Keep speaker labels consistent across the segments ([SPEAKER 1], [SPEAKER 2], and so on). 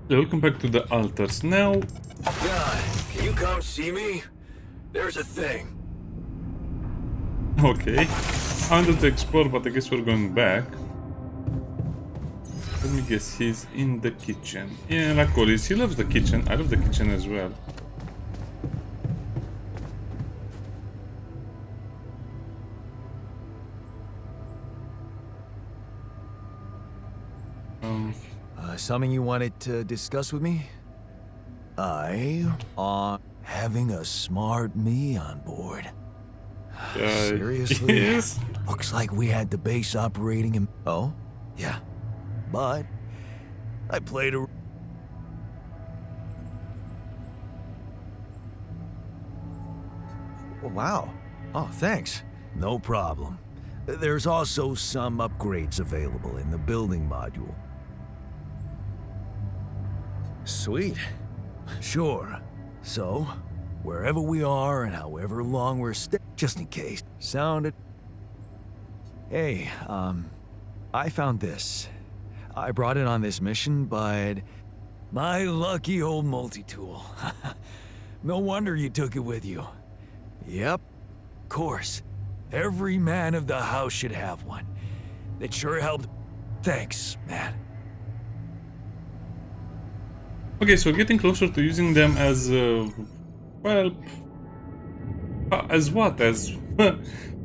[SPEAKER 1] Welcome back to the altars. Now,
[SPEAKER 2] God, can you come see me? There's a thing.
[SPEAKER 1] okay. I wanted to explore, but I guess we're going back. Let me guess, he's in the kitchen. Yeah, like always, he loves the kitchen. I love the kitchen as well.
[SPEAKER 2] Something you wanted to discuss with me? Having a smart me on board. Seriously?
[SPEAKER 1] Yes.
[SPEAKER 2] Looks like we had the base operating in... Oh? Yeah. But... I played a... Wow. Oh, thanks. No problem. There's also some upgrades available in the building module. Sweet. Sure. So, wherever we are and however long we're just in case. Sounded... Hey, I found this. I brought it on this mission, but... My lucky old multi-tool. No wonder you took it with you. Yep. Of course. Every man of the house should have one. It sure helped. Thanks, man.
[SPEAKER 1] Okay, so getting closer to using them as, well, as what? As,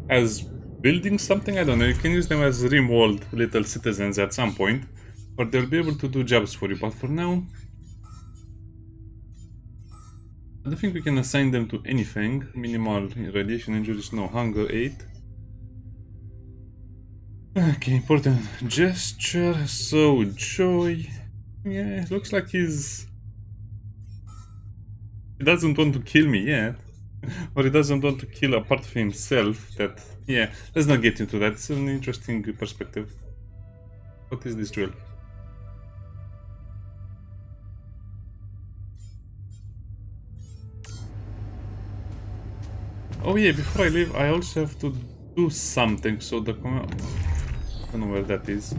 [SPEAKER 1] as building something? I don't know. You can use them as rimworld little citizens at some point, or they'll be able to do jobs for you. But for now, I don't think we can assign them to anything. Minimal radiation injuries, no. Hunger 8. Okay, important gesture. So, joy. Yeah, it looks like he doesn't want to kill me yet. Or he doesn't want to kill a part of himself. That, yeah, let's not get into that. It's an interesting perspective. What is this jewel? Oh yeah, before I leave, I also have to do something. So the command... I don't know where that is.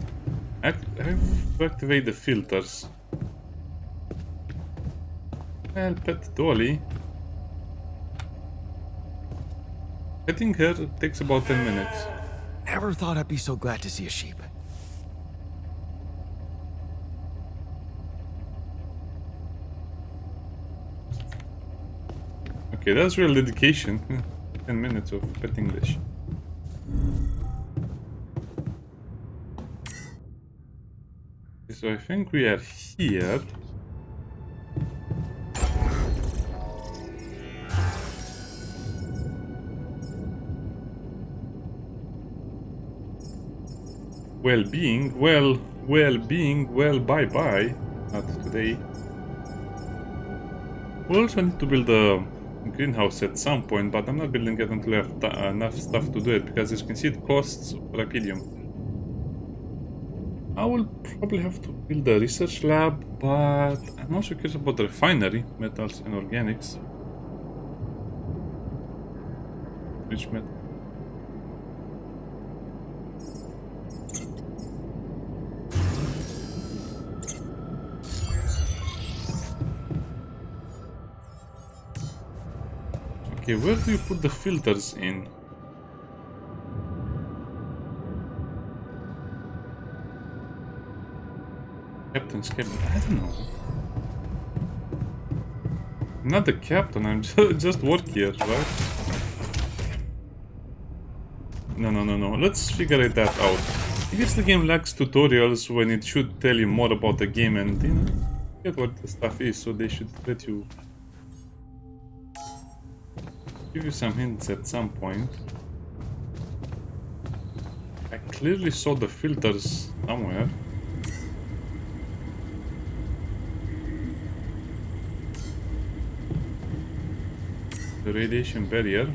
[SPEAKER 1] I have to activate the filters. Well, pet Dolly. Petting her takes about 10 minutes.
[SPEAKER 2] Never thought I'd be so glad to see a sheep.
[SPEAKER 1] Okay, that's real dedication. 10 minutes of petting the sheep. So I think we are here. Well-being, well-being, well, bye-bye. Not today. We also need to build a greenhouse at some point, but I'm not building it until I have enough stuff to do it, because as you can see it costs Rapidium. I will probably have to build a research lab, but I'm also curious about the refinery, metals and organics. Which metal? Okay, where do you put the filters in? Captain's cabin. I don't know. I'm not the captain, I'm just work here, right? No. Let's figure that out. I guess the game lacks tutorials when it should tell you more about the game and, you know, get what the stuff is, so they should let you... give you some hints at some point. I clearly saw the filters somewhere. The radiation barrier.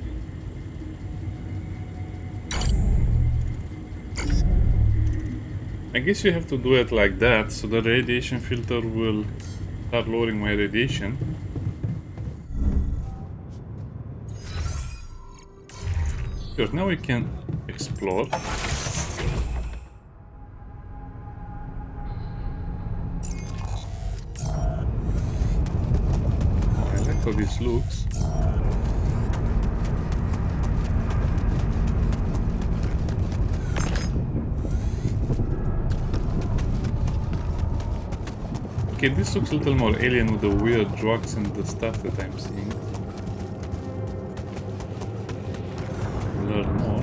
[SPEAKER 1] I guess you have to do it like that, so the radiation filter will start lowering my radiation. Sure, now we can explore. how this looks. Okay, this looks a little more alien with the weird drugs and the stuff that I'm seeing. Learn more.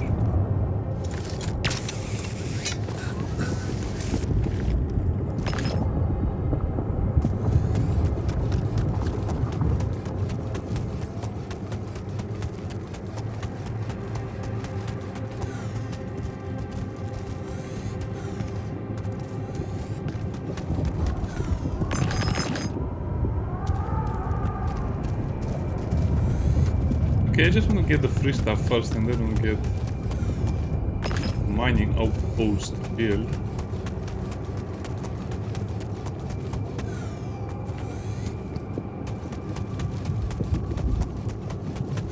[SPEAKER 1] Okay, I just want to get the free stuff first and then we'll get mining outpost build.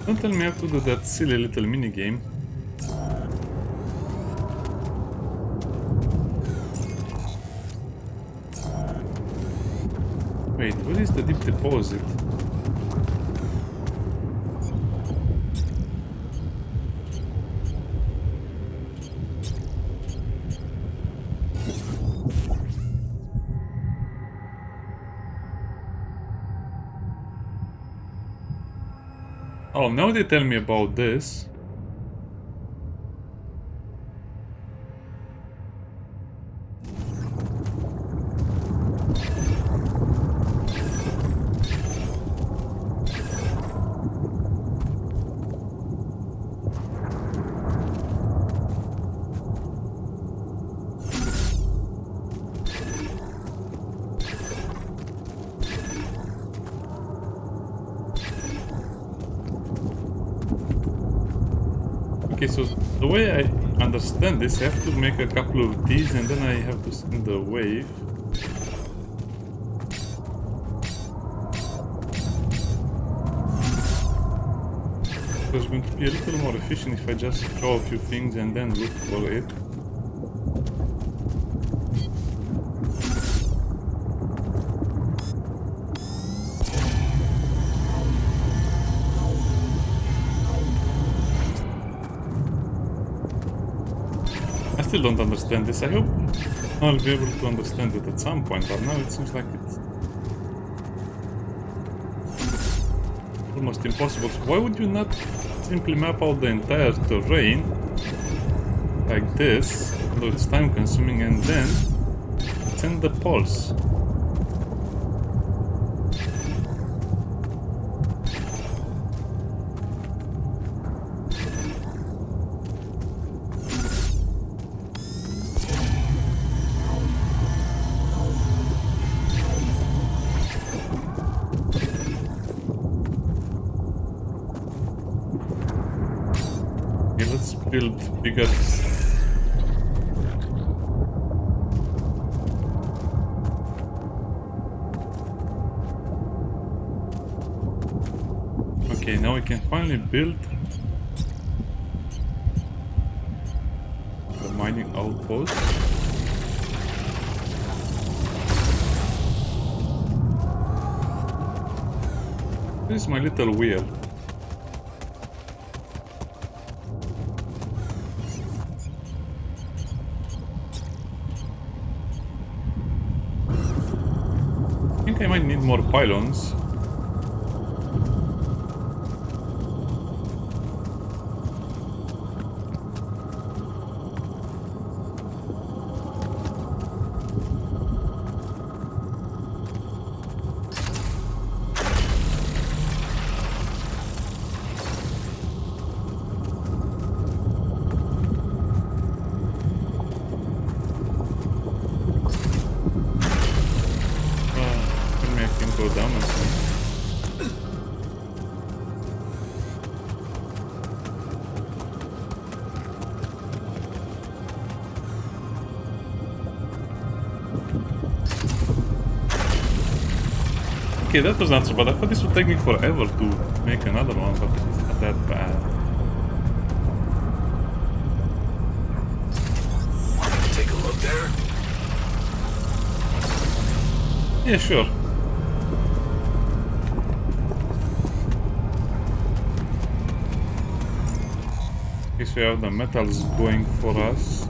[SPEAKER 1] Don't tell me I have to do that silly little mini game. Wait, where is the deep deposit? Oh, now they tell me about this. Okay, so the way I understand this, I have to make a couple of these and then I have to send the wave. So it's going to be a little more efficient if I just draw a few things and then look for it. I still don't understand this. I hope I'll be able to understand it at some point, but now it seems like it's almost impossible. So why would you not simply map out the entire terrain like this, although it's time consuming, and then send the pulse? Let's build bigger. Okay, now we can finally build the mining outpost. This is my little wheel. I might need more pylons. Go down and see. Okay, that was not so bad. I thought this would take me forever to make another one, but it's not that bad.
[SPEAKER 2] Take a look there.
[SPEAKER 1] Yeah, sure. Okay, so we have the metals going for us.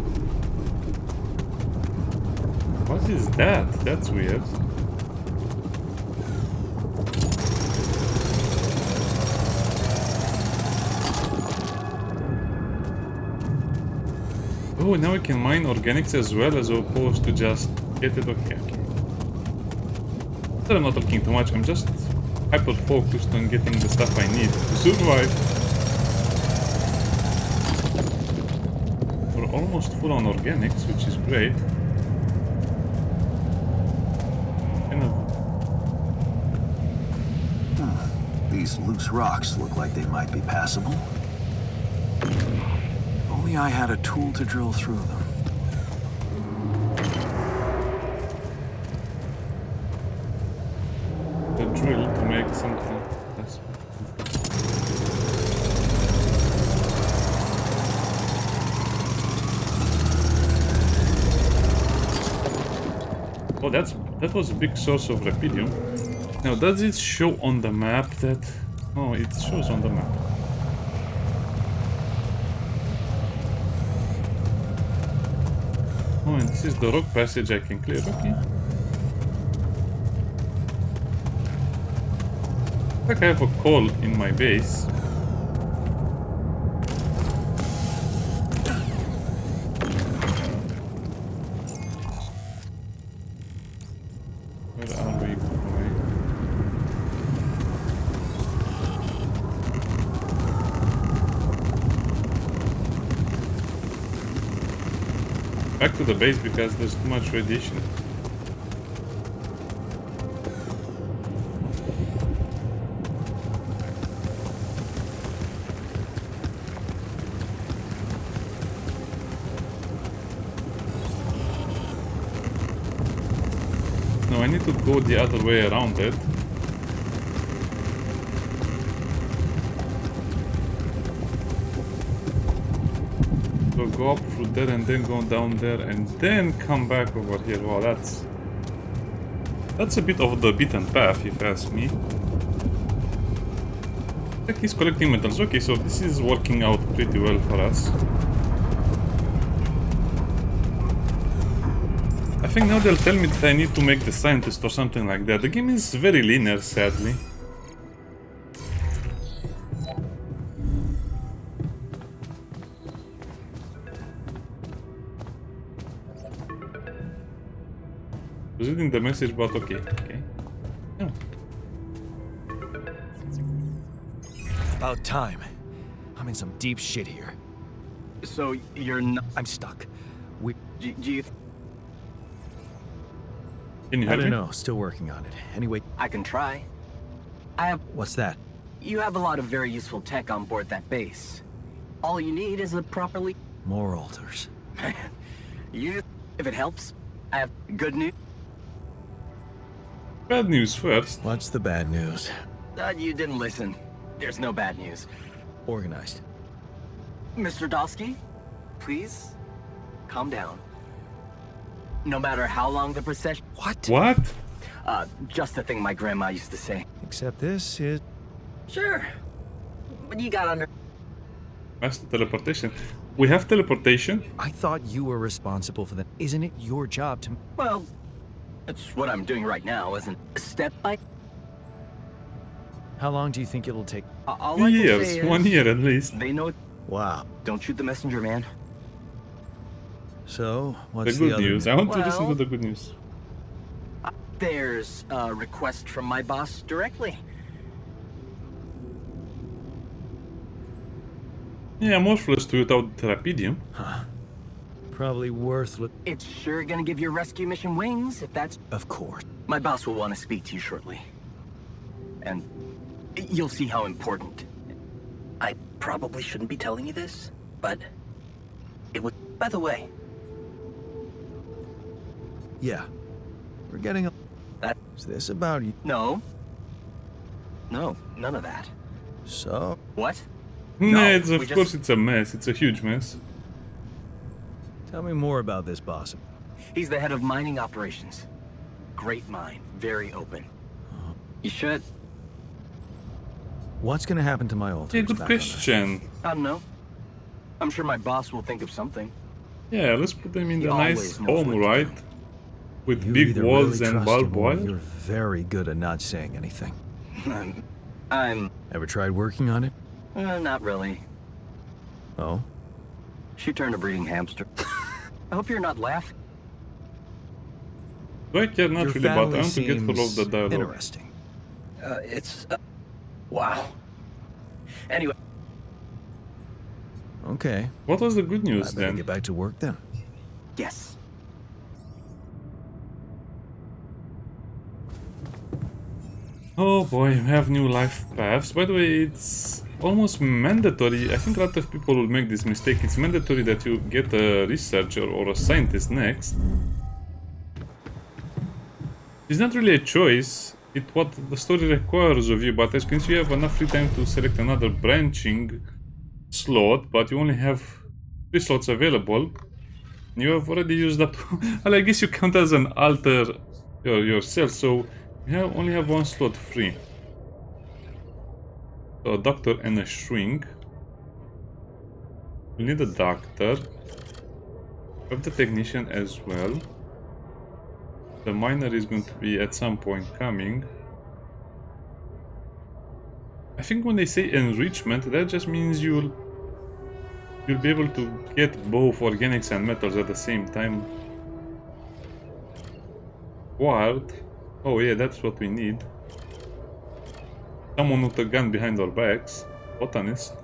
[SPEAKER 1] What is that? That's weird. Oh, now we can mine organics as well as opposed to just get it. Okay, okay. I'm not talking too much, I'm just hyper focused on getting the stuff I need to survive. We're almost full on organics, which is great. Kind of.
[SPEAKER 2] These loose rocks look like they might be passable. If only I had a tool to drill through them.
[SPEAKER 1] The drill to make something. Oh, that was a big source of rubidium. Now, does it show on the map that? Oh, it shows on the map. Oh, and this is the rock passage I can clear. Okay. Like I have a coal in my base. Where are we going? Back to the base because there's too much radiation. No, I need to go the other way around it. So go up through there and then go down there and then come back over here. Wow, that's a bit of the beaten path, if you ask me. Like he's collecting metals. Okay, so this is working out pretty well for us. I think now they'll tell me that I need to make the scientist or something like that. The game is very linear, sadly. I was reading the message, but okay, okay. No.
[SPEAKER 2] About time. I'm in some deep shit here.
[SPEAKER 3] So you're not.
[SPEAKER 2] I'm stuck.
[SPEAKER 3] Do you?
[SPEAKER 1] Can you
[SPEAKER 2] I
[SPEAKER 1] help
[SPEAKER 2] don't
[SPEAKER 1] me?
[SPEAKER 2] know. Still working on it. Anyway,
[SPEAKER 3] I can try.
[SPEAKER 2] what's that?
[SPEAKER 3] You have a lot of very useful tech on board that base. All you need is a properly.
[SPEAKER 2] More altars.
[SPEAKER 3] If it helps, I have good news.
[SPEAKER 1] Bad news first.
[SPEAKER 2] What's the bad news?
[SPEAKER 3] You didn't listen. There's no bad news.
[SPEAKER 2] Organized.
[SPEAKER 3] Mr. Dosky, please calm down. No matter how long the procession.
[SPEAKER 2] What?
[SPEAKER 1] What?
[SPEAKER 3] Just the thing my grandma used to say.
[SPEAKER 2] Except this is...
[SPEAKER 3] Sure. But you got under.
[SPEAKER 1] That's the teleportation. We have teleportation.
[SPEAKER 2] I thought you were responsible for that. Isn't it your job to...
[SPEAKER 3] Well, that's what I'm doing right now, isn't it? Step by.
[SPEAKER 2] How long do you think it'll take?
[SPEAKER 3] All I can
[SPEAKER 1] Years.
[SPEAKER 3] say is
[SPEAKER 1] 1 year at least.
[SPEAKER 3] they know.
[SPEAKER 2] Wow.
[SPEAKER 3] Don't shoot the messenger, man.
[SPEAKER 2] So,
[SPEAKER 1] The
[SPEAKER 2] what's the
[SPEAKER 1] good
[SPEAKER 2] other
[SPEAKER 1] news. I want to listen to
[SPEAKER 3] Well-
[SPEAKER 1] the good news.
[SPEAKER 3] There's a request from my boss directly.
[SPEAKER 1] Yeah, I'm worthless to without Rapidium.
[SPEAKER 2] Probably worthless.
[SPEAKER 3] It's sure gonna give your rescue mission wings, if that's...
[SPEAKER 2] Of course.
[SPEAKER 3] My boss will want to speak to you shortly. And you'll see how important. I probably shouldn't be telling you this, but it was... By the way,
[SPEAKER 2] Yeah. We're getting a...
[SPEAKER 3] That-
[SPEAKER 2] Is this about you?
[SPEAKER 3] no. No, none of that.
[SPEAKER 2] So...
[SPEAKER 3] What?
[SPEAKER 1] No,
[SPEAKER 3] No,
[SPEAKER 1] it's, of
[SPEAKER 3] we
[SPEAKER 1] course
[SPEAKER 3] just-
[SPEAKER 1] it's a mess. It's a huge mess.
[SPEAKER 2] Tell me more about this boss.
[SPEAKER 3] He's the head of mining operations. Great mine, very open. You should.
[SPEAKER 2] What's gonna happen to my altars?
[SPEAKER 1] Yeah, good
[SPEAKER 2] back on Earth?
[SPEAKER 1] question.
[SPEAKER 3] I don't know. I'm sure my boss will think of something.
[SPEAKER 1] Yeah, let's put them in
[SPEAKER 3] He
[SPEAKER 1] the nice
[SPEAKER 3] always knows
[SPEAKER 1] home,
[SPEAKER 3] what to
[SPEAKER 1] right?
[SPEAKER 3] do.
[SPEAKER 1] With
[SPEAKER 2] You
[SPEAKER 1] big
[SPEAKER 2] either
[SPEAKER 1] walls
[SPEAKER 2] really
[SPEAKER 1] and
[SPEAKER 2] trust
[SPEAKER 1] barbed
[SPEAKER 2] him or
[SPEAKER 1] wire.
[SPEAKER 2] you're very good at not saying anything.
[SPEAKER 3] I'm
[SPEAKER 2] Ever tried working on it?
[SPEAKER 3] not really.
[SPEAKER 2] Oh?
[SPEAKER 3] She turned a breeding hamster. I hope you're not laughing.
[SPEAKER 1] Do I care? Not
[SPEAKER 2] Your
[SPEAKER 1] really, but I
[SPEAKER 2] family
[SPEAKER 1] want to get full of the
[SPEAKER 2] seems
[SPEAKER 1] dialogue.
[SPEAKER 2] interesting.
[SPEAKER 3] It's wow. Anyway,
[SPEAKER 2] Okay.
[SPEAKER 1] What was the good
[SPEAKER 2] I
[SPEAKER 1] news
[SPEAKER 2] better
[SPEAKER 1] then?
[SPEAKER 2] get back to work then.
[SPEAKER 3] yes.
[SPEAKER 1] Oh boy, we have new life paths. By the way, it's almost mandatory. I think a lot of people will make this mistake. It's mandatory that you get a researcher or a scientist next. It's not really a choice. It's what the story requires of you, but as you can see, you have enough free time to select another branching slot, but you only have 3 slots available. You have already used up. Well, I guess you count as an alter yourself, so you only have 1 slot free. So a doctor and a shrink. We need a doctor. We have the technician as well. The miner is going to be at some point coming. I think when they say enrichment, that just means you'll be able to get both organics and metals at the same time. Ward. Oh yeah, that's what we need. Someone with a gun behind our backs. Botanist.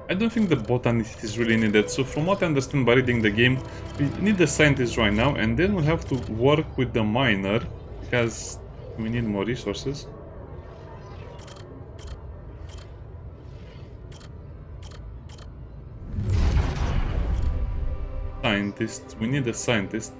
[SPEAKER 1] I don't think the botanist is really needed, so from what I understand by reading the game, we need the scientist right now, and then we'll have to work with the miner, because we need more resources. Scientist, we need a scientist.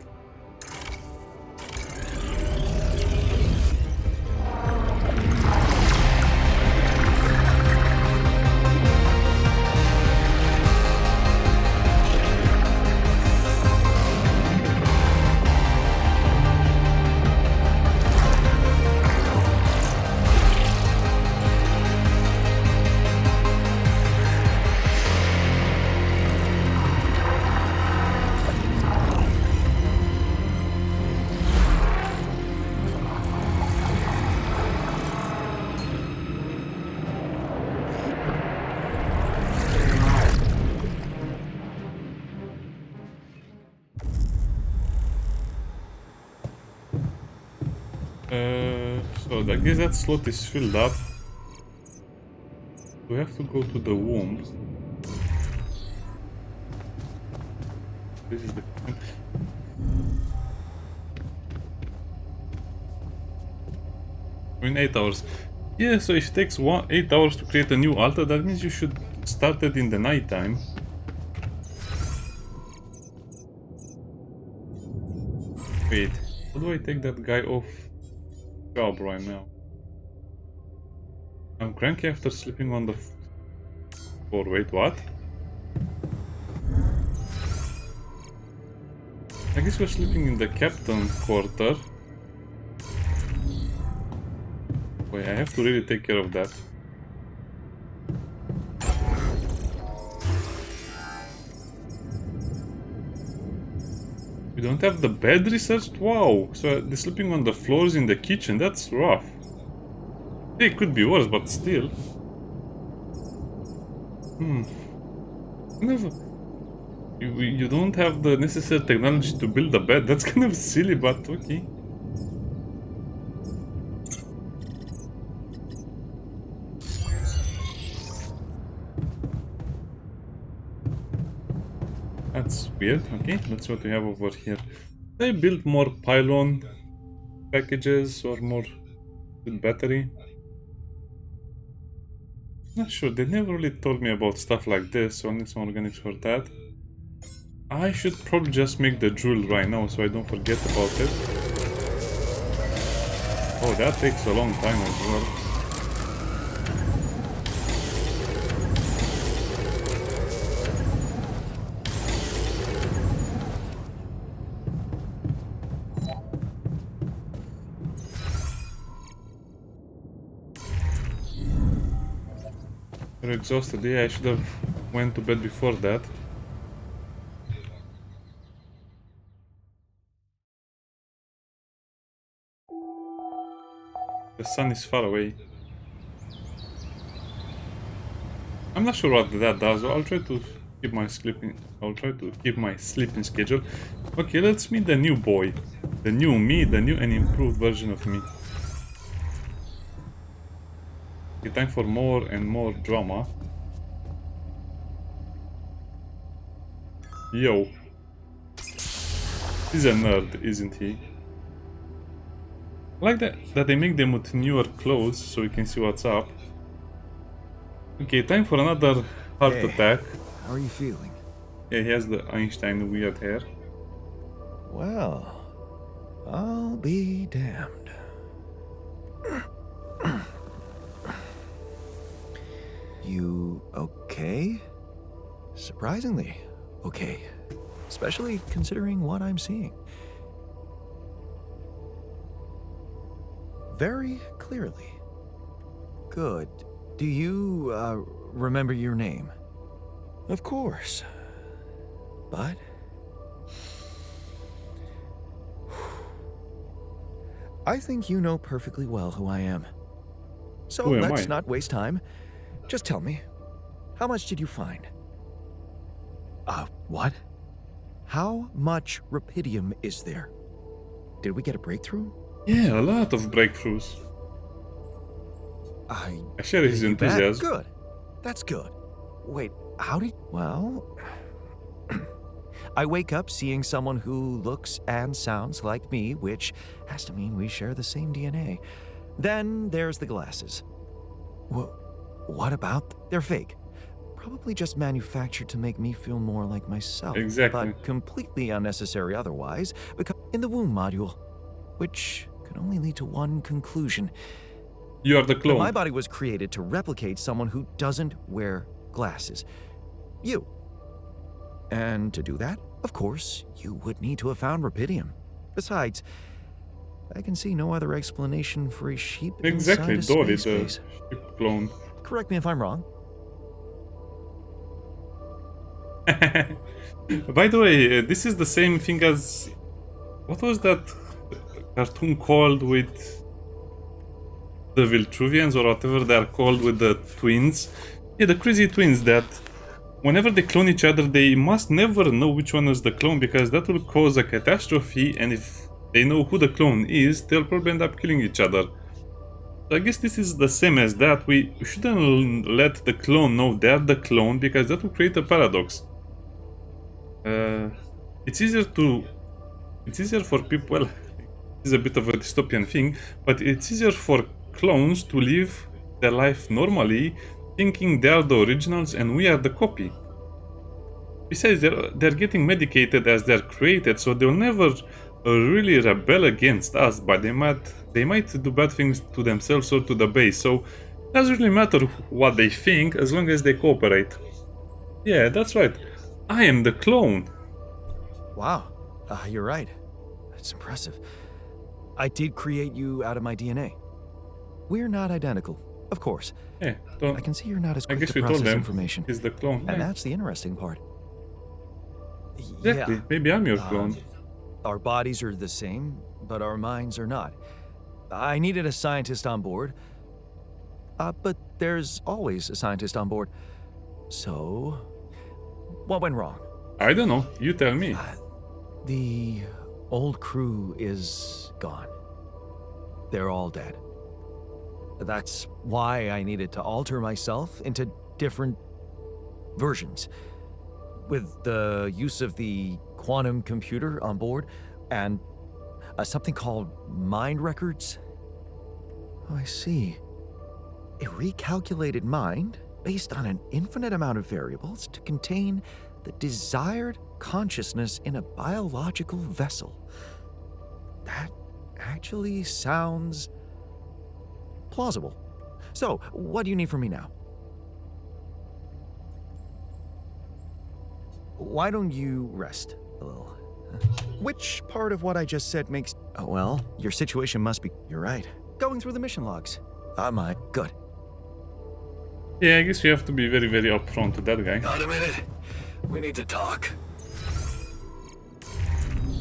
[SPEAKER 1] So I guess that slot is filled up. We have to go to the womb. This is the... In 8 hours. Yeah, so if it takes 8 hours to create a new altar, that means you should start it in the night time. Wait, how do I take that guy off job right now? I'm cranky after sleeping on the floor. Wait, what? I guess we're sleeping in the captain's quarter. Wait, I have to really take care of that. We don't have the bed researched? Wow! So they're sleeping on the floors in the kitchen. That's rough. It could be worse, but still. Kind of, you don't have the necessary technology to build a bed. That's kind of silly, but okay. That's weird. Okay, that's what we have over here. They built more pylon packages or more battery. Not sure, they never really told me about stuff like this, so I need some organics for that. I should probably just make the jewel right now so I don't forget about it. Oh, that takes a long time as well. You're exhausted. Yeah, I should have went to bed before that. The sun is far away. I'm not sure what that does. I'll try to keep my sleeping. I'll try to keep my sleeping schedule. Okay, let's meet the new boy, the new me, the new and improved version of me. Okay, time for more and more drama. Yo, he's a nerd, isn't he? I like that they make them with newer clothes so we can see what's up. Okay, time for another heart attack.
[SPEAKER 2] How are you feeling?
[SPEAKER 1] Yeah, he has the Einstein weird hair.
[SPEAKER 2] Well, I'll be damned. You okay? Surprisingly okay. Especially considering what I'm seeing. Very clearly. Good. Do you, remember your name? Of course. But... I think you know perfectly well who I am. So
[SPEAKER 1] Who am
[SPEAKER 2] let's
[SPEAKER 1] I?
[SPEAKER 2] not waste time. Just tell me, how much did you find? What? How much rupidium is there? Did we get a breakthrough?
[SPEAKER 1] Yeah, a lot of breakthroughs. I share his
[SPEAKER 2] You bet.
[SPEAKER 1] enthusiasm.
[SPEAKER 2] Good. That's good. Wait, how did... Well... I wake up seeing someone who looks and sounds like me, which has to mean we share the same DNA. Then there's the glasses. What about... They're fake. Probably just manufactured to make me feel more like myself.
[SPEAKER 1] Exactly.
[SPEAKER 2] But completely unnecessary otherwise, because in the womb module, which can only lead to one conclusion.
[SPEAKER 1] You are the clone.
[SPEAKER 2] My body was created to replicate someone who doesn't wear glasses. You. And to do that, of course, you would need to have found rupidium. Besides, I can see no other explanation for a sheep
[SPEAKER 1] Exactly,
[SPEAKER 2] inside a
[SPEAKER 1] Dory,
[SPEAKER 2] space
[SPEAKER 1] the
[SPEAKER 2] base.
[SPEAKER 1] sheep clone.
[SPEAKER 2] Correct me if I'm wrong.
[SPEAKER 1] By the way, this is the same thing as... What was that cartoon called with the Viltruvians or whatever they are called, with the twins? Yeah, the crazy twins that whenever they clone each other, they must never know which one is the clone, because that will cause a catastrophe, and if they know who the clone is, they'll probably end up killing each other. So I guess this is the same as that. We shouldn't let the clone know they're the clone, because that will create a paradox. It's easier for people, well, it's a bit of a dystopian thing, but it's easier for clones to live their life normally, thinking they are the originals and we are the copy. Besides, they're getting medicated as they're created, so they'll never really rebel against us, but they might do bad things to themselves or to the base, so it doesn't really matter what they think as long as they cooperate. Yeah, that's right. I am the clone.
[SPEAKER 2] Wow, you're right. That's impressive. I did create you out of my DNA. We're not identical, of course.
[SPEAKER 1] Yeah,
[SPEAKER 2] I can see you're not as
[SPEAKER 1] I
[SPEAKER 2] quick
[SPEAKER 1] guess
[SPEAKER 2] to
[SPEAKER 1] we told
[SPEAKER 2] process
[SPEAKER 1] them
[SPEAKER 2] information.
[SPEAKER 1] he's the clone.
[SPEAKER 2] And
[SPEAKER 1] Yeah,
[SPEAKER 2] that's the interesting part.
[SPEAKER 1] exactly.
[SPEAKER 2] Yeah,
[SPEAKER 1] Maybe I'm your clone.
[SPEAKER 2] our bodies are the same, but our minds are not. I needed a scientist on board. But there's always a scientist on board. So, what went wrong?
[SPEAKER 1] I don't know. You tell me.
[SPEAKER 2] The old crew is gone. They're all dead. That's why I needed to alter myself into different versions. With the use of the quantum computer on board and something called mind records. Oh, I see. A recalculated mind based on an infinite amount of variables to contain the desired consciousness in a biological vessel. That actually sounds plausible. So, what do you need from me now? Why don't you rest a little? Which part of what I just said makes... Oh, well, your situation must be... You're right. Going through the mission logs. Good.
[SPEAKER 1] Yeah, I guess we have to be very, very upfront to that guy.
[SPEAKER 2] Got a minute? We need to talk.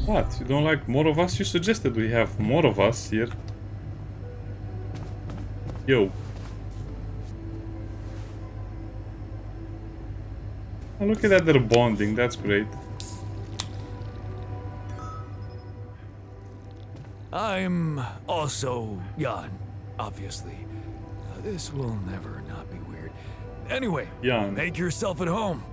[SPEAKER 1] What? You don't like more of us? You suggested we have more of us here. Yo. Oh, look at that, they're bonding. That's great.
[SPEAKER 2] I'm also Jan, obviously. This will never not be weird. Anyway,
[SPEAKER 1] Jan.
[SPEAKER 2] make yourself at home.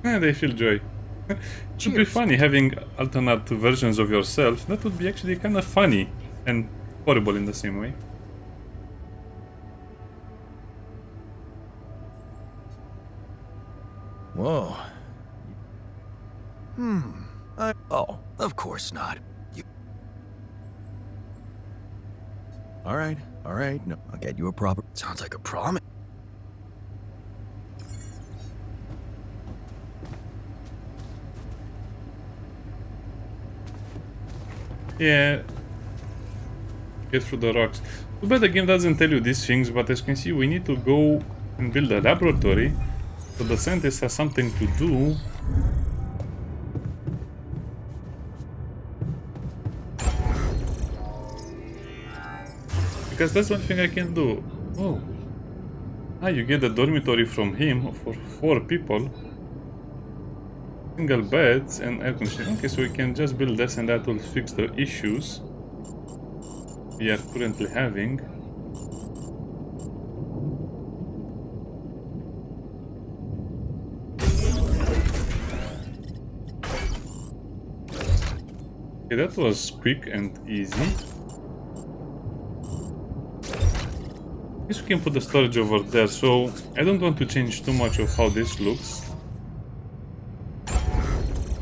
[SPEAKER 1] They feel joy. It would be
[SPEAKER 2] Cheers.
[SPEAKER 1] funny having alternate versions of yourself. That would be actually kind of funny and horrible in the same way.
[SPEAKER 2] Whoa. Oh, of course not. You... All right. No, I'll get you a proper... Sounds like a promise.
[SPEAKER 1] Yeah. Get through the rocks. Too bad the game doesn't tell you these things, but as you can see, we need to go and build a laboratory. So the scientist has something to do. Because that's one thing I can do. Oh. Ah, you get a dormitory from him for 4 people. Single beds and air conditioning. Okay, so we can just build this and that will fix the issues we are currently having. Okay, that was quick and easy. I guess we can put the storage over there, so I don't want to change too much of how this looks.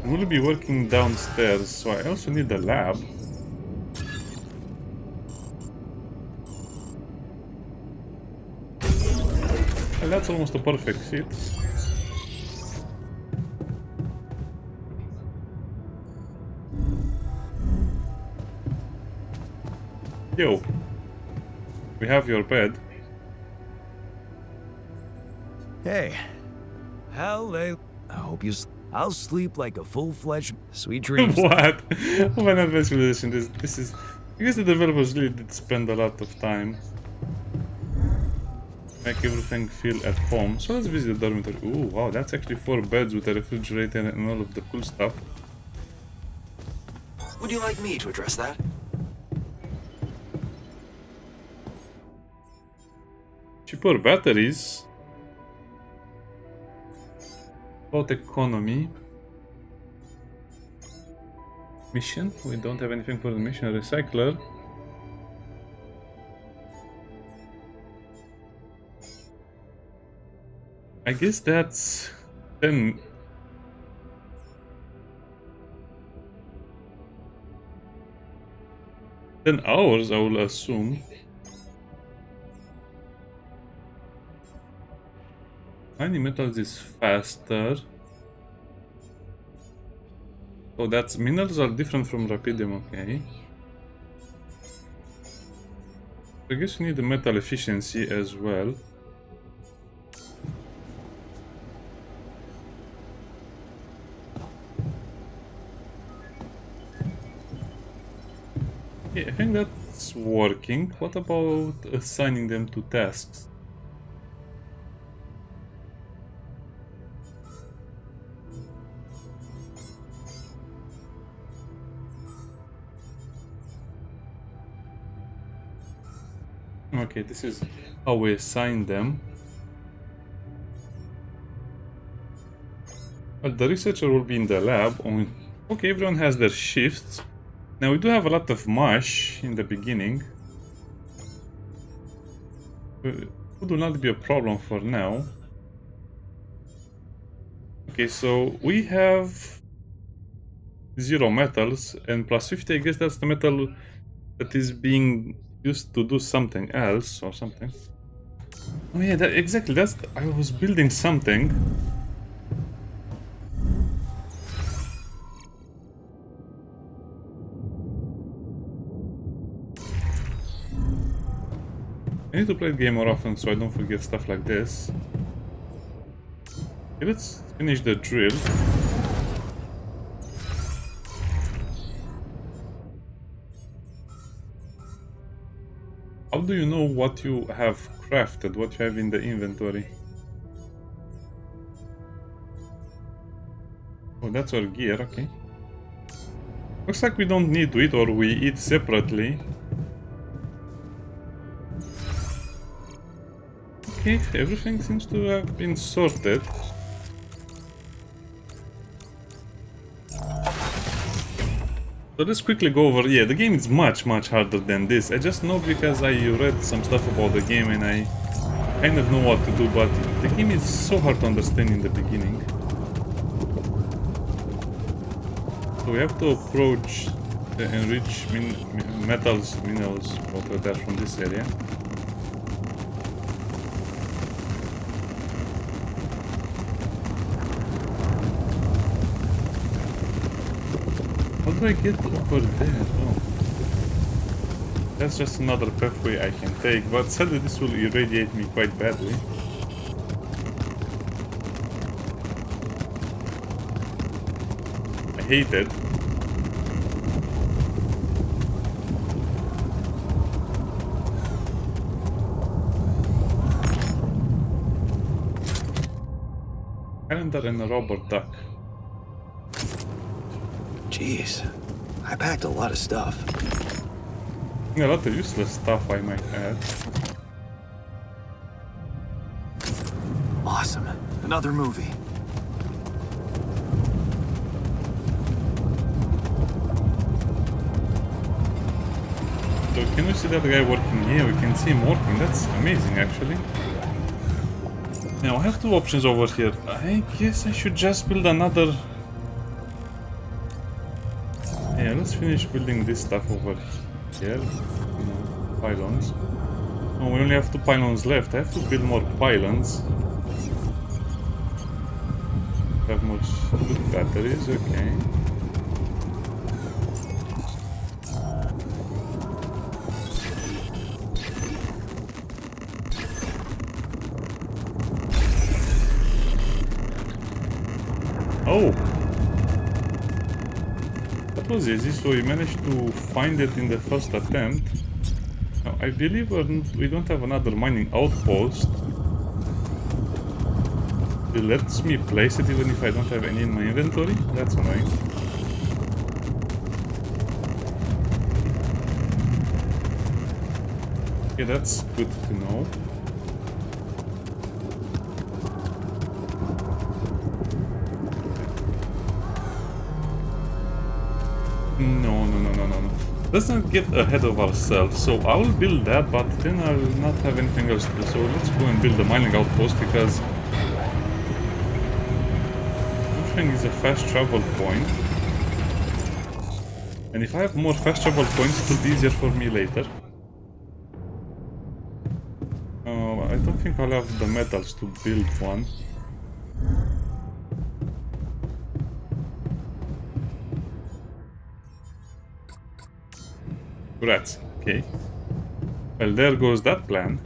[SPEAKER 1] We'll be working downstairs, so I also need a lab. And that's almost a perfect fit. Yo, we have your bed.
[SPEAKER 2] Hey. I hope you... I'll sleep like a full-fledged... Sweet dreams.
[SPEAKER 1] What? Of an advanced civilization. This is... I guess the developers really did spend a lot of time. Make everything feel at home. So let's visit the dormitory. Ooh, wow, that's actually 4 beds with a refrigerator and all of the cool stuff.
[SPEAKER 2] Would you like me to address that?
[SPEAKER 1] Cheaper batteries. About economy. Mission? We don't have anything for the mission. Recycler. I guess that's 10 hours, I will assume. Mining metals is faster. So that's minerals are different from rapidium, okay. I guess we need the metal efficiency as well. Yeah, I think that's working. What about assigning them to tasks? Okay, this is how we assign them. But the researcher will be in the lab. Okay, everyone has their shifts. Now we do have a lot of mush in the beginning. It will not be a problem for now. Okay, so we have 0 metals and plus 50. I guess that's the metal that is being used to do something else or something. Oh yeah, exactly. I was building something. I need to play the game more often so I don't forget stuff like this. Okay, let's finish the drill. How do you know what you have crafted, what you have in the inventory? Oh, that's our gear, okay. Looks like we don't need to eat, or we eat separately. Okay, everything seems to have been sorted. So let's quickly go over, yeah, the game is much harder than this. I just know because I read some stuff about the game and I kind of know what to do, but the game is so hard to understand in the beginning. So we have to approach the enriched minerals, whatever that's from this area. How do I get over there? Oh. That's just another pathway I can take, but sadly this will irradiate me quite badly. I hate it. Calendar and a rubber duck.
[SPEAKER 2] Jeez, I packed a lot of stuff.
[SPEAKER 1] A lot of useless stuff I might add.
[SPEAKER 2] Awesome. Another movie.
[SPEAKER 1] So can we see that guy working? Yeah, we can see him working. That's amazing actually. Now I have two options over here. I guess I should just build another... Yeah, let's finish building this stuff over here. Pylons. Oh, we only have 2 pylons left. I have to build more pylons. Have more good batteries, okay. Oh! That was easy, so we managed to find it in the first attempt. Now, I believe we don't have another mining outpost. It lets me place it even if I don't have any in my inventory? That's annoying. Okay, that's good to know. No. Let's not get ahead of ourselves. So I will build that, but then I will not have anything else to do. So let's go and build a mining outpost because everything is a fast travel point. And if I have more fast travel points, it will be easier for me later. I don't think I'll have the metals to build one. Rats, okay. Well, there goes that plan.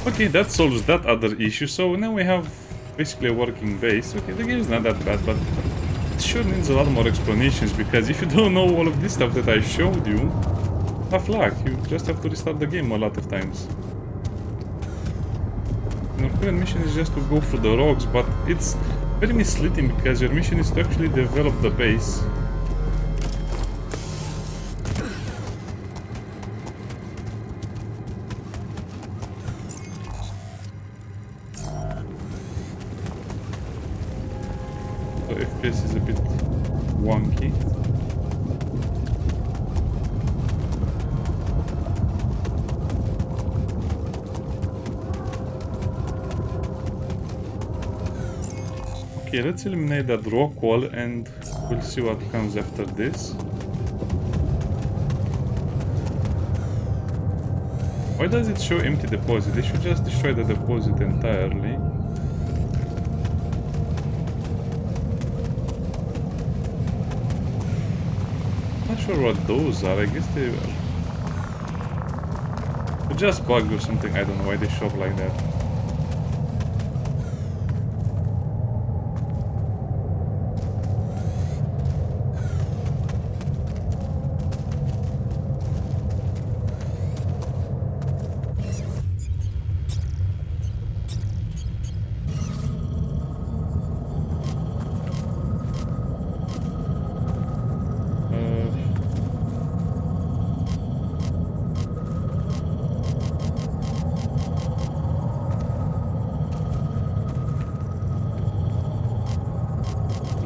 [SPEAKER 1] Okay, that solves that other issue, so now we have basically a working base. Okay, the game is not that bad, but it sure needs a lot more explanations, because if you don't know all of this stuff that I showed you, tough luck, you just have to restart the game a lot of times. And our current mission is just to go through the rocks, but it's very misleading because your mission is to actually develop the base. So FPS is a bit wonky. Okay, let's eliminate that rock wall and we'll see what comes after this. Why does it show empty deposit? They should just destroy the deposit entirely. Not sure what those are. I guess they are just bugged or something. I don't know why they show up like that.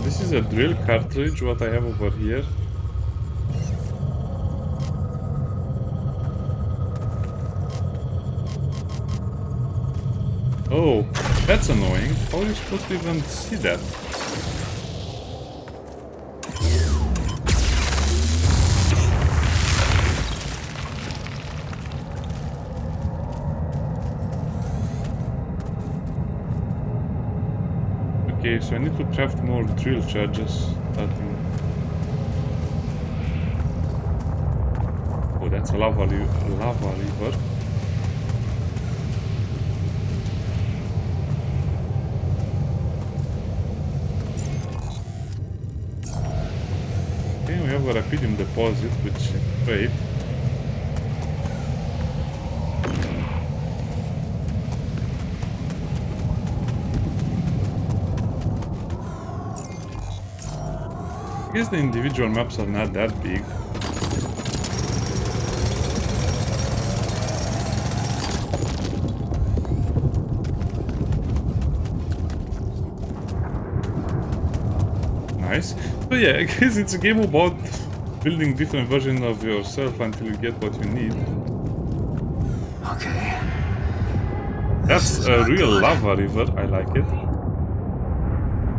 [SPEAKER 1] This is a drill cartridge, what I have over here. Oh, that's annoying. How are you supposed to even see that? Okay, so I need to craft more drill charges. Oh, that's a lava river. Okay, we have a rapidum deposit, which is great. I guess the individual maps are not that big. Nice. So yeah, I guess it's a game about building different versions of yourself until you get what you need.
[SPEAKER 2] Okay.
[SPEAKER 1] That's a real lava river, I like it.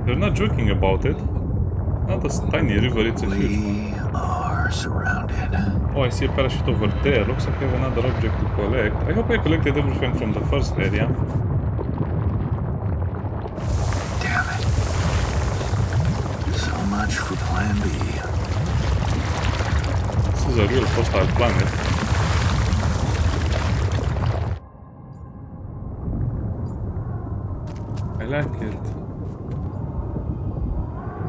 [SPEAKER 1] They're not joking about it. Not a tiny river, it's a huge one.
[SPEAKER 2] We are surrounded.
[SPEAKER 1] Oh, I see a parachute over there. Looks like I have another object to collect. I hope I collected everything from the first area.
[SPEAKER 2] Damn it. So much for plan B.
[SPEAKER 1] This is a real hostile planet. I like it.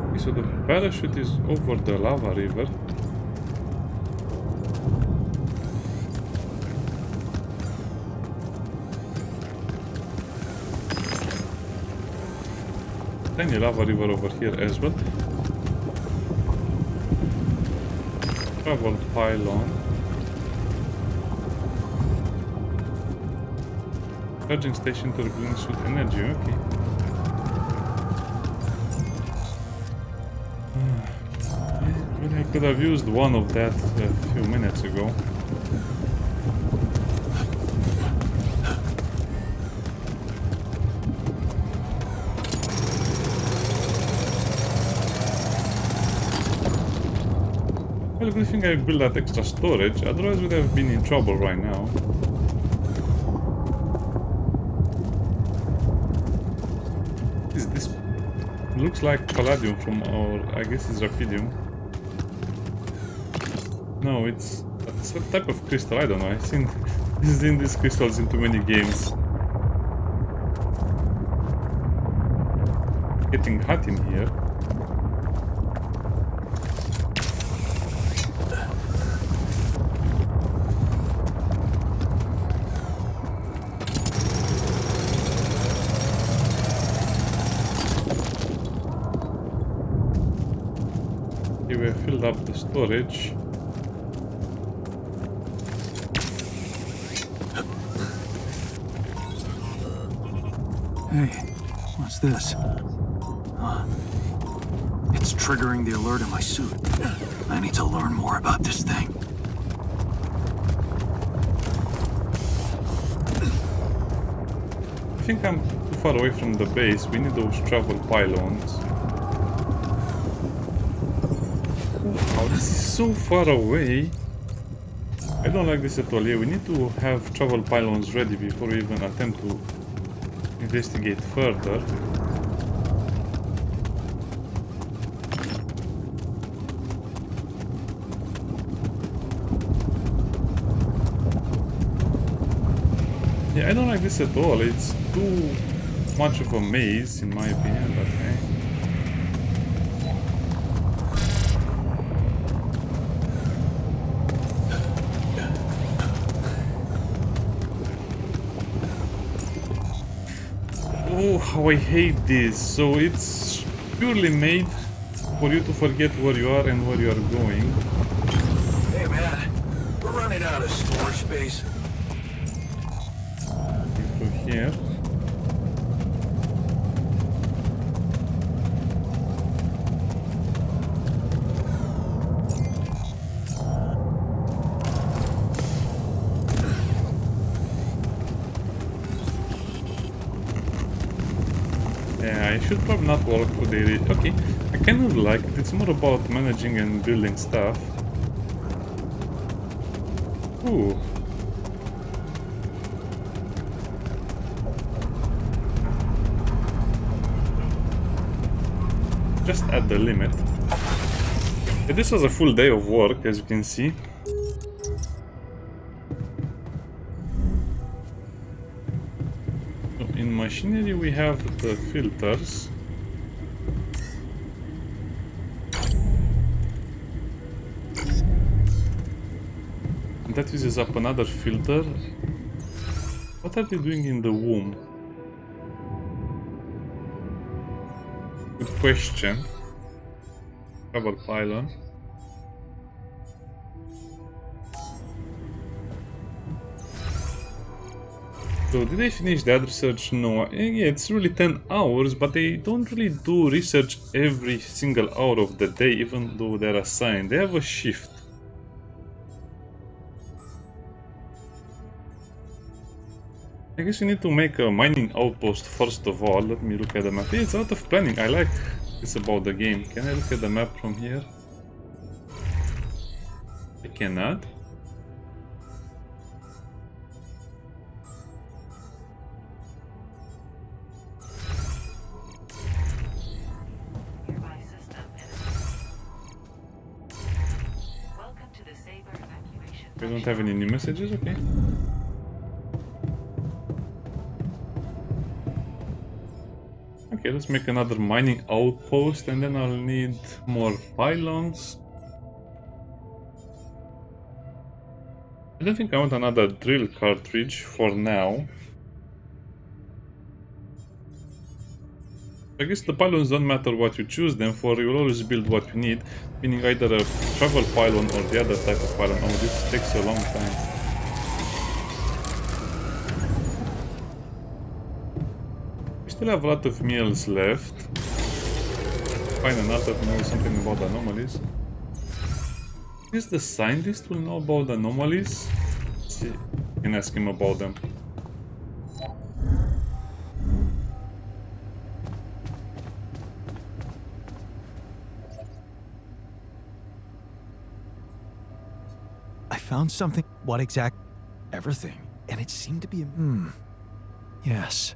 [SPEAKER 1] Okay, so the parachute is over the lava river. Tiny lava river over here as well. Travel pylon. Charging station to replenish with energy, okay. Well, I could have used one of that a few minutes ago. Well, good thing I built that extra storage, otherwise we'd have been in trouble right now. Is this... looks like palladium from our... I guess it's raphidium. No, it's a type of crystal, I don't know, I've seen these crystals in too many games. Getting hot in here. Okay, we have filled up the storage.
[SPEAKER 2] Hey, what's this? It's triggering the alert in my suit. I need to learn more about this thing.
[SPEAKER 1] I think I'm too far away from the base. We need those travel pylons. Wow, this is so far away. I don't like this at all. Yeah, we need to have travel pylons ready before we even attempt to investigate further. Yeah, I don't like this at all. It's too much of a maze, in my opinion, but hey. Oh, how I hate this. So it's purely made for you to forget where you are and where you are going.
[SPEAKER 2] Hey man, we're running out of storage space.
[SPEAKER 1] Through here. Yeah, I should probably not walk through the area. Okay, I kind of like it. It's more about managing and building stuff. Ooh. Just at the limit. Yeah, this was a full day of work, as you can see. So in machinery we have the filters. And that uses up another filter. What are they doing in the womb? Good question. Rubber pylon. So did they finish that research? No. Yeah, it's really 10 hours, but they don't really do research every single hour of the day, even though they're assigned. They have a shift. I guess we need to make a mining outpost first of all. Let me look at the map. Yeah, it's out of planning. I like this about the game. Can I look at the map from here? I cannot.
[SPEAKER 4] Nearby system welcome to the Saber evacuation.
[SPEAKER 1] We don't have any new messages, okay. Okay, let's make another mining outpost and then I'll need more pylons. I don't think I want another drill cartridge for now. I guess the pylons don't matter what you choose them for, you will always build what you need, meaning either a travel pylon or the other type of pylon. Oh, this takes a long time. We still have a lot of meals left. Find an altar to know something about anomalies. I guess the scientist will know about anomalies. Let's see, I can ask him about them.
[SPEAKER 2] I found something. What exact? Everything. And it seemed to be yes.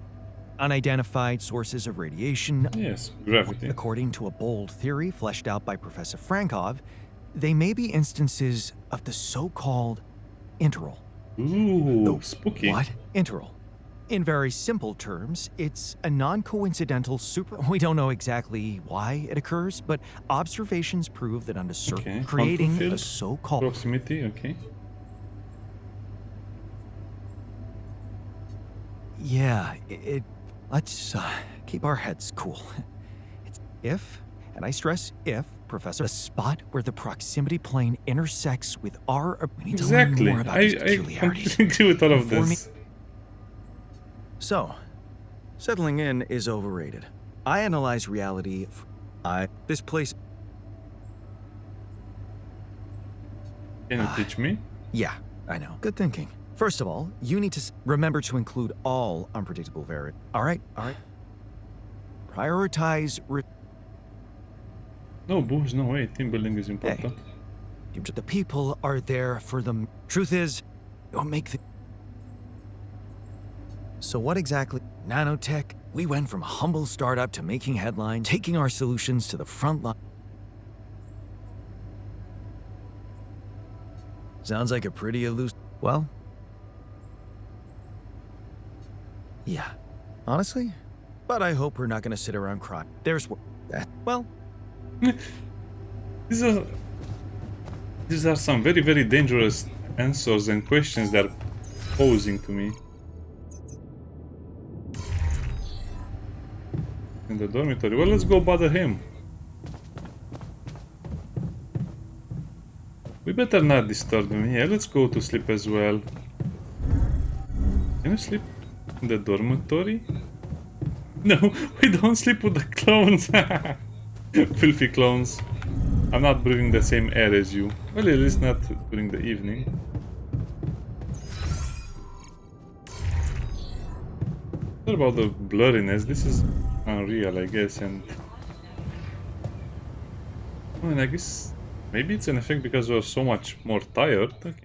[SPEAKER 2] Unidentified sources of radiation.
[SPEAKER 1] Yes, gravity.
[SPEAKER 2] According to a bold theory fleshed out by Professor Frankov, they may be instances of the so-called interval.
[SPEAKER 1] Ooh, spooky.
[SPEAKER 2] What? Interval. In very simple terms, it's a non-coincidental super... We don't know exactly why it occurs, but observations prove that under certain...
[SPEAKER 1] Okay,
[SPEAKER 2] creating
[SPEAKER 1] quantum
[SPEAKER 2] a
[SPEAKER 1] field,
[SPEAKER 2] so-called...
[SPEAKER 1] proximity, okay.
[SPEAKER 2] Yeah, let's keep our heads cool. It's if, and I stress if, Professor, the spot where the proximity plane intersects with our... We need to learn
[SPEAKER 1] Exactly.
[SPEAKER 2] more about
[SPEAKER 1] I
[SPEAKER 2] these peculiarities.
[SPEAKER 1] completely agree with all of
[SPEAKER 2] Before me-
[SPEAKER 1] this.
[SPEAKER 2] So, settling in is overrated. I analyze reality. This place...
[SPEAKER 1] Can you teach me?
[SPEAKER 2] Yeah, I know. Good thinking. First of all, you need to remember to include all unpredictable variables. All right. Prioritize...
[SPEAKER 1] No, Booze, no way. Team building is important.
[SPEAKER 2] The people are there for them. Truth is, you'll make the... So what exactly? Nanotech, we went from a humble startup to making headlines, taking our solutions to the front line. Sounds like a pretty elusive... Well, Yeah, honestly. But I hope we're not gonna sit around crying. Well,
[SPEAKER 1] These are these are some very, very dangerous answers and questions they're posing to me. In the dormitory. Well, let's go bother him. We better not disturb him here. Let's go to sleep as well. Can you sleep in the dormitory? No, we don't sleep with the clones. Filthy clones. I'm not breathing the same air as you. Well, at least not during the evening. What about the blurriness? This is unreal, I guess, and... Oh, and I guess maybe it's an effect because we're so much more tired. Okay.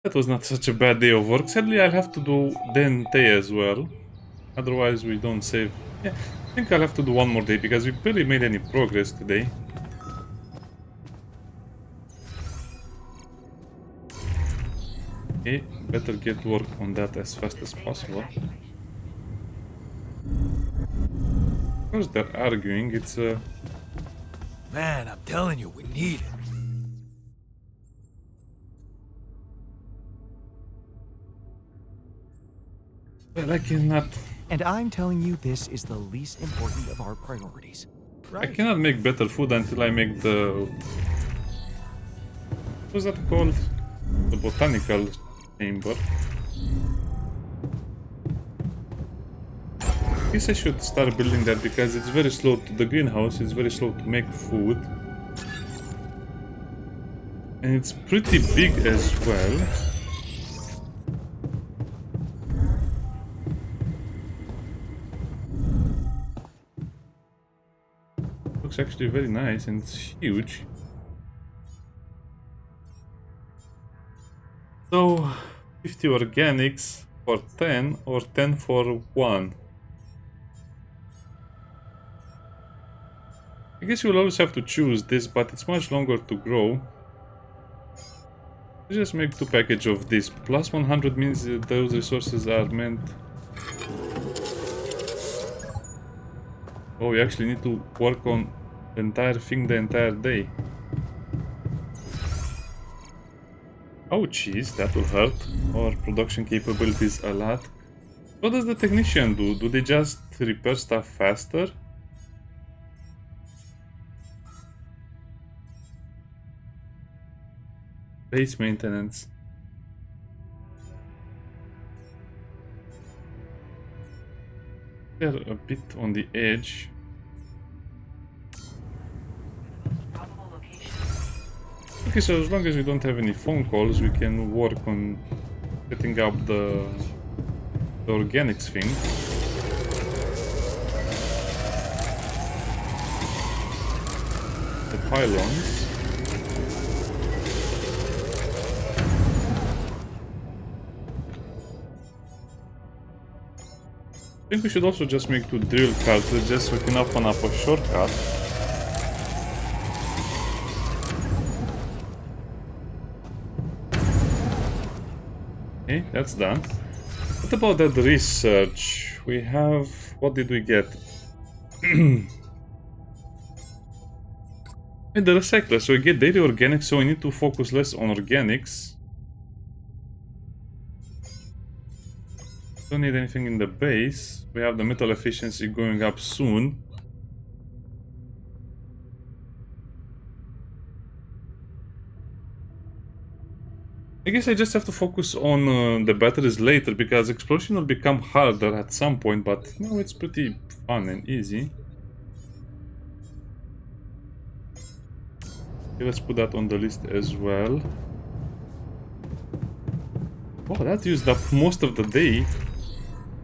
[SPEAKER 1] That was not such a bad day of work. Sadly, I'll have to do Dente as well. Otherwise, we don't save. Yeah, I think I'll have to do one more day because we barely made any progress today. Okay, better get work on that as fast as possible. Of course, they're arguing. It's
[SPEAKER 2] man, I'm telling you, we need it.
[SPEAKER 1] Well, I cannot.
[SPEAKER 2] And I'm telling you, this is the least important of our priorities.
[SPEAKER 1] I cannot make better food until I make the. What's that called? The botanical chamber. I guess I should start building that because it's very slow to the greenhouse, it's very slow to make food. And it's pretty big as well. Looks actually very nice and it's huge. So 50 organics for 10 or 10 for 1. I guess you'll always have to choose this, but it's much longer to grow. Let's just make 2 packages of this. Plus 100 means that those resources are meant... Oh, we actually need to work on the entire thing the entire day. Oh jeez, that will hurt our production capabilities a lot. What does the technician do? Do they just repair stuff faster? Base maintenance. They're a bit on the edge.
[SPEAKER 4] Probable location.
[SPEAKER 1] Okay, so as long as we don't have any phone calls, we can work on setting up the organics thing. The pylons. I think we should also just make 2 drill cartridges so we can open up a shortcut. Okay, that's done. What about that research? We have... what did we get? And the recycler, so we get daily organics, so we need to focus less on organics. Don't need anything in the base. We have the metal efficiency going up soon. I guess I just have to focus on the batteries later because explosion will become harder at some point, but no, it's pretty fun and easy. Okay, let's put that on the list as well. Oh, that used up most of the day.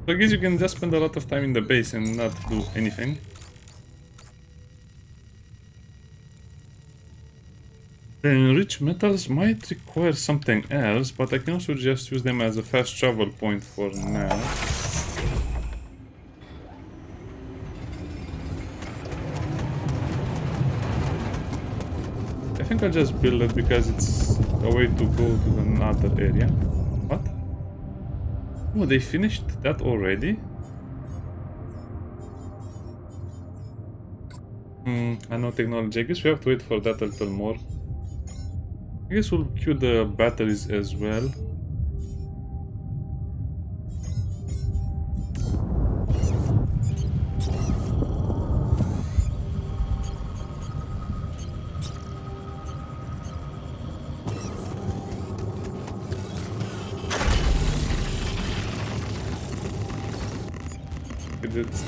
[SPEAKER 1] So I guess you can just spend a lot of time in the base and not do anything. The enriched metals might require something else, but I can also just use them as a fast travel point for now. I think I'll just build it because it's a way to go to another area. What? Oh, they finished that already? I know technology. I guess we have to wait for that a little more. I guess we'll queue the batteries as well. It's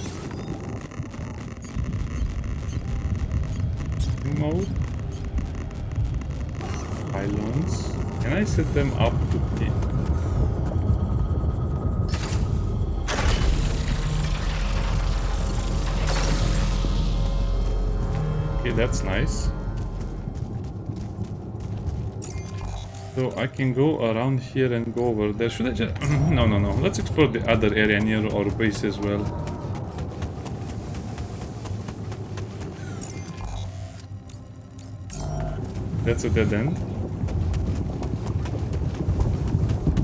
[SPEAKER 1] mode. Pylons. Can I set them up to be? Okay, that's nice. So I can go around here and go over there. Should I just... No. Let's explore the other area near our base as well. That's a dead end.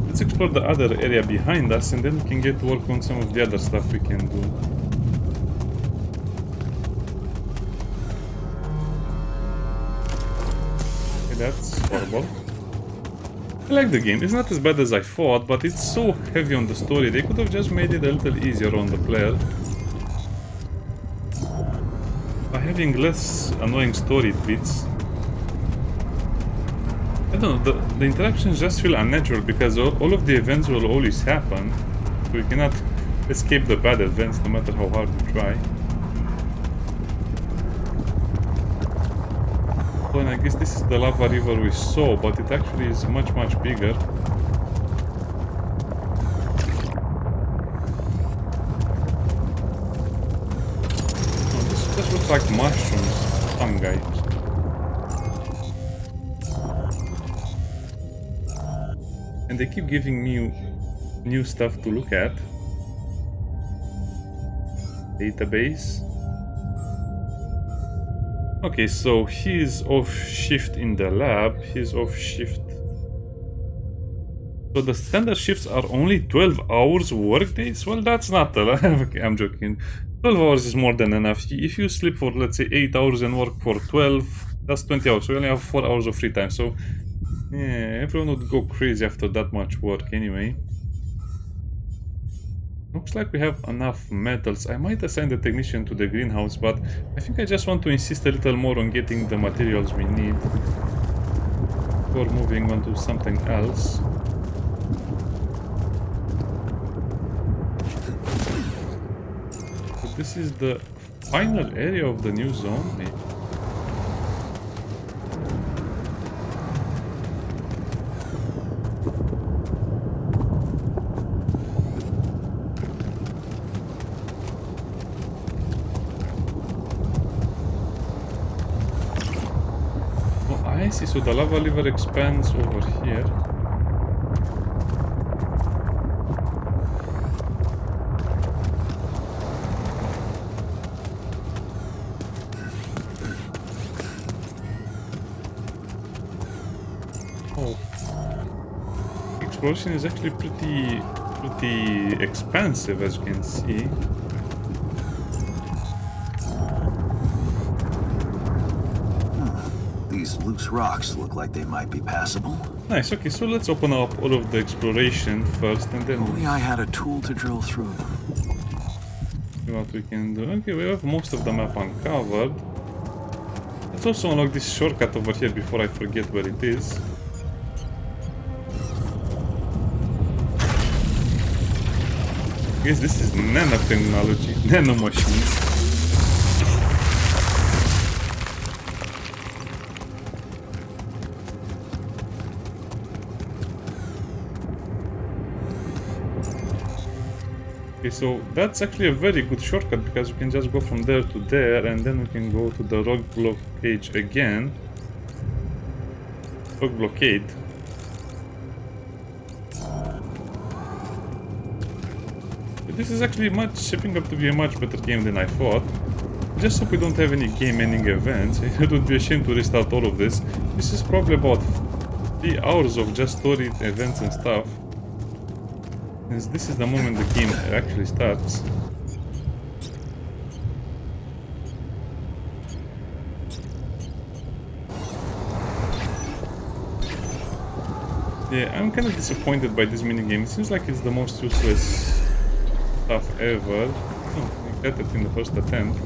[SPEAKER 1] Let's explore the other area behind us and then we can get to work on some of the other stuff we can do. Okay, that's horrible. I like the game. It's not as bad as I thought, but it's so heavy on the story. They could have just made it a little easier on the player. By having less annoying story bits. I don't know, the interactions just feel unnatural because all of the events will always happen. So we cannot escape the bad events no matter how hard we try. Oh, and I guess this is the lava river we saw, but it actually is much bigger. Oh, this just looks like mushrooms, fungi. And they keep giving me new stuff to look at. Database. Okay, so he's off shift in the lab. He's off shift. So the standard shifts are only 12 hours work days? Well, that's not a lot. Okay, I'm joking. 12 hours is more than enough. If you sleep for, let's say, 8 hours and work for 12, that's 20 hours. So you only have 4 hours of free time. So yeah, everyone would go crazy after that much work anyway. Looks like we have enough metals. I might assign the technician to the greenhouse, but I think I just want to insist a little more on getting the materials we need before moving on to something else. So this is the final area of the new zone. Maybe. I see, so the lava river expands over here. Oh. Exploration is actually pretty expansive, as you can see.
[SPEAKER 2] These loose rocks look like they might be passable.
[SPEAKER 1] Nice, okay, so let's open up all of the exploration first and then
[SPEAKER 2] Only I had a tool to drill through them.
[SPEAKER 1] see what we can do. Okay, we have most of the map uncovered. Let's also unlock this shortcut over here before I forget where it is. I guess this is nanotechnology, nanomachines. Okay, so that's actually a very good shortcut because you can just go from there to there and then we can go to the rock blockade again. Rock blockade. But this is actually shaping up to be a much better game than I thought. Just hope we don't have any game-ending events. It would be a shame to restart all of this. This is probably about 3 hours of just story events and stuff. Since this is the moment the game actually starts. Yeah, I'm kind of disappointed by this minigame. It seems like it's the most useless stuff ever. Oh, I got it in the first attempt.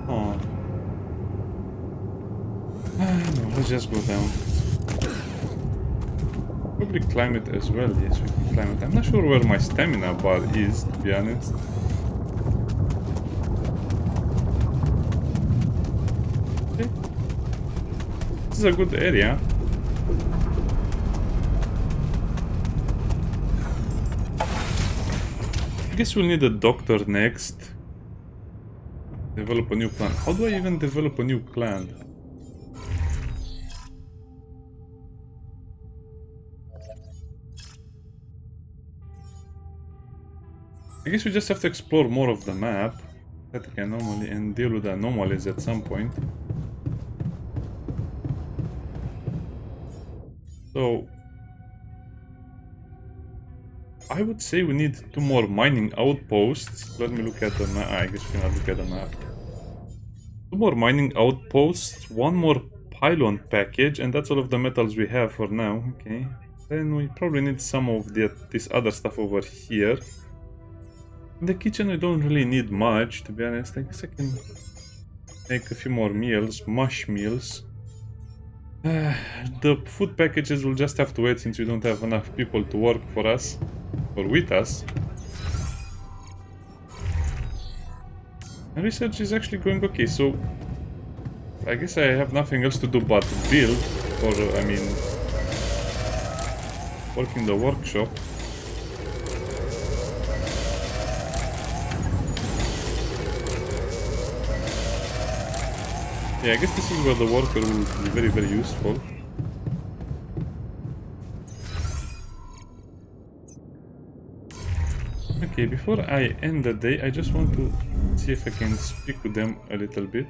[SPEAKER 1] Oh. No, let's just go down. Probably climb it as well. Yes, we can climb it. I'm not sure where my stamina bar is, to be honest. Okay. This is a good area. I guess we'll need a doctor next. Develop a new clan. How do I even develop a new clan? I guess we just have to explore more of the map. Static anomaly and deal with the anomalies at some point. So I would say we need 2 more mining outposts. Let me look at the map. I guess we cannot look at the map. 2 more mining outposts, 1 more pylon package, and that's all of the metals we have for now. Okay. Then we probably need some of this other stuff over here. In the kitchen we don't really need much, to be honest. I guess I can make a few more meals, mush meals. The food packages will just have to wait since we don't have enough people to work for us, or with us. And research is actually going okay, so I guess I have nothing else to do but build, or I mean, work in the workshop. Yeah, I guess this is where the worker will be very, very useful. Okay, before I end the day, I just want to see if I can speak with them a little bit.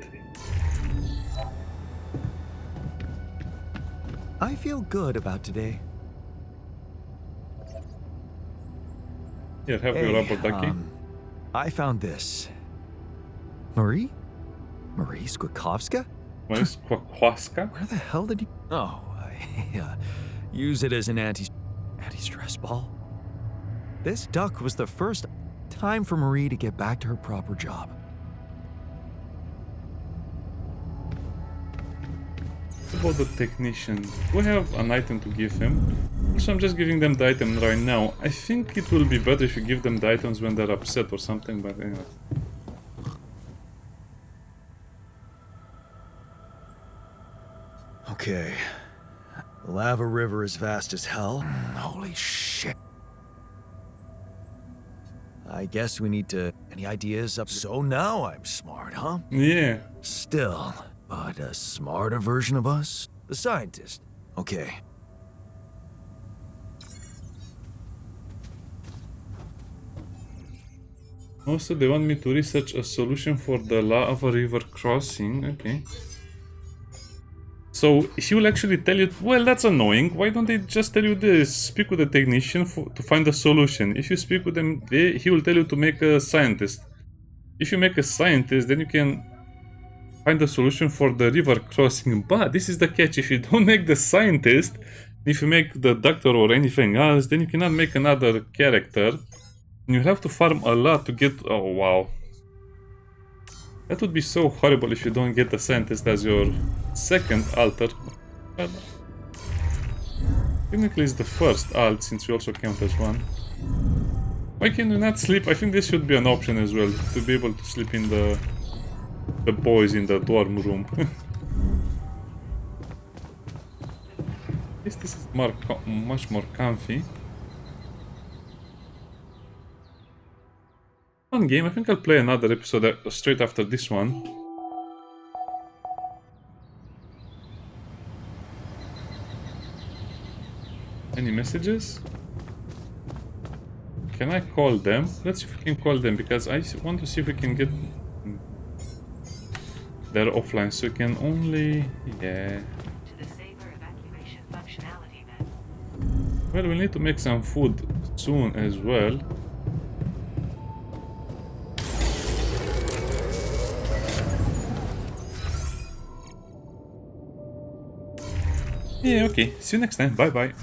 [SPEAKER 2] I feel good about today.
[SPEAKER 1] Here, have your rubber ducky.
[SPEAKER 2] I found this. Marie? Marie Skwakovska?
[SPEAKER 1] What is Kwakwaska?
[SPEAKER 2] Where the hell did you... Oh, I use it as an anti-stress ball. This duck was the first time for Marie to get back to her proper job.
[SPEAKER 1] What about the technician? Do I have an item to give him? So I'm just giving them the item right now. I think it will be better if you give them the items when they're upset or something, but anyway.
[SPEAKER 2] Okay. The lava river is vast as hell. Holy shit. I guess we need to... Any ideas up? So now I'm smart, huh?
[SPEAKER 1] Yeah.
[SPEAKER 2] Still, but a smarter version of us? The scientist. Okay.
[SPEAKER 1] Also, they want me to research a solution for the lava river crossing. Okay. So he will actually tell you, well, that's annoying. Why don't they just tell you this? Speak with the technician to find a solution. If you speak with them, he will tell you to make a scientist. If you make a scientist, then you can find a solution for the river crossing. But this is the catch: if you don't make the scientist, if you make the doctor or anything else, then you cannot make another character. You have to farm a lot to get... Oh, wow. That would be so horrible if you don't get the scientist as your second alter. But technically it's the first alt, since you also count as one. Why can you not sleep? I think this should be an option as well, to be able to sleep in the boys in the dorm room. This is much more comfy. Fun game. I think I'll play another episode straight after this one. Any messages? Can I call them? Let's see if we can call them, because I want to see if we can get... They're offline, so we can only... Yeah... Well, we need to make some food soon as well. Yeah, okay. See you next time. Bye bye.